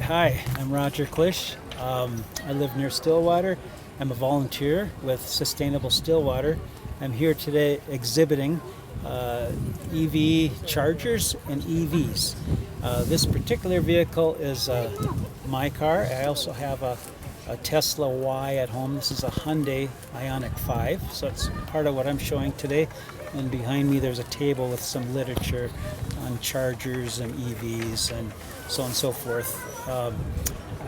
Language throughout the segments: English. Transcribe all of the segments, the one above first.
Hi, I'm Roger Klisch. I live near Stillwater. I'm a volunteer with Sustainable Stillwater. I'm here today exhibiting EV chargers and EVs. This particular vehicle is my car. I also have a Tesla Y at home. This is a Hyundai Ioniq 5, so it's part of what I'm showing today. And behind me there's a table with some literature on chargers and EVs and so on and so forth. I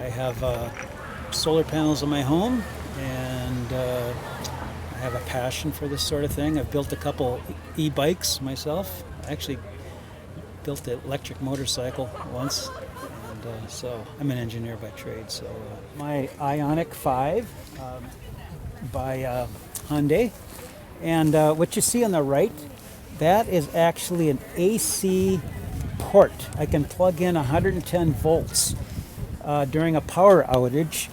have solar panels on my home, and I have a passion for this sort of thing. I've built a couple e-bikes myself. I actually built an electric motorcycle once, and so I'm an engineer by trade. So my Ioniq 5 by Hyundai, and what you see on the right, that is actually an AC port. I can plug in 110 volts during a power outage,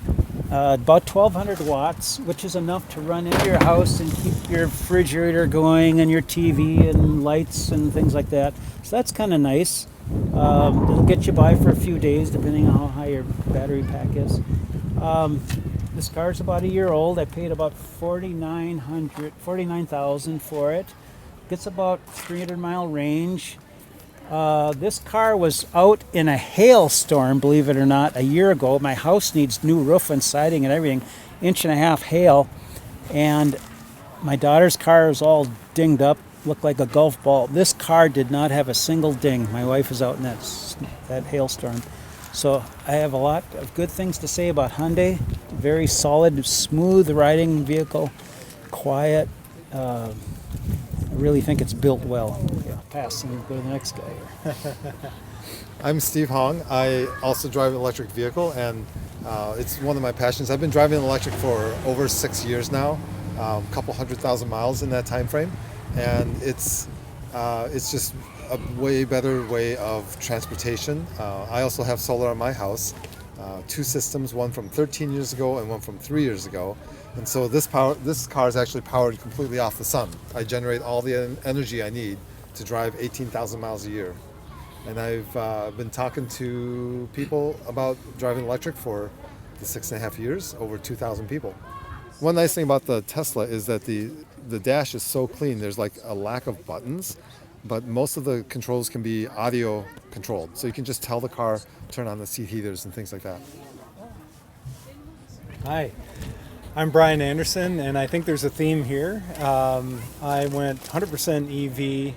about 1200 watts, which is enough to run into your house and keep your refrigerator going and your TV and lights and things like that. So that's kind of nice. It'll get you by for a few days depending on how high your battery pack is. This car's about a year old. I paid about $49,000 for it. Gets about 300-mile range. This car was out in a hailstorm, believe it or not, a year ago. My house needs new roof and siding and everything. 1.5 inch hail. And my daughter's car is all dinged up, looked like a golf ball. This car did not have a single ding. My wife was out in that hailstorm. So I have a lot of good things to say about Hyundai. Very solid, smooth riding vehicle, quiet. I really think it's built well. Yeah, pass and go to the next guy here. I'm Steve Hong. I also drive an electric vehicle, and it's one of my passions. I've been driving electric for over 6 years now, a couple 100,000 miles in that time frame, and it's just a way better way of transportation. I also have solar on my house, 2 systems, one from 13 years ago and one from 3 years ago. And so this car is actually powered completely off the sun. I generate all the energy I need to drive 18,000 miles a year. And I've been talking to people about driving electric for the 6.5 years, over 2,000 people. One nice thing about the Tesla is that the dash is so clean. There's like a lack of buttons, but most of the controls can be audio controlled. So you can just tell the car, turn on the seat heaters and things like that. Hi, I'm Brian Anderson, and I think there's a theme here. I went 100% EV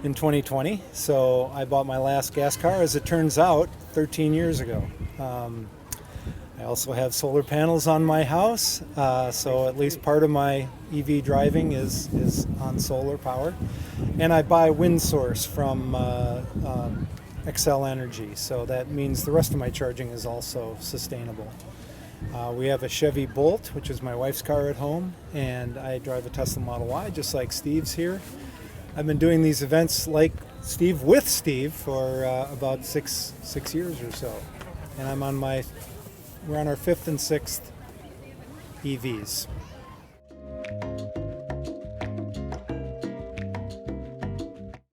in 2020, so I bought my last gas car, as it turns out, 13 years ago. I also have solar panels on my house, so at least part of my EV driving is on solar power. And I buy wind source from Xcel Energy, so that means the rest of my charging is also sustainable. We have a Chevy Bolt, which is my wife's car at home, and I drive a Tesla Model Y, just like Steve's here. I've been doing these events like Steve with Steve for about six years or so, and we're on our 5th and 6th EVs.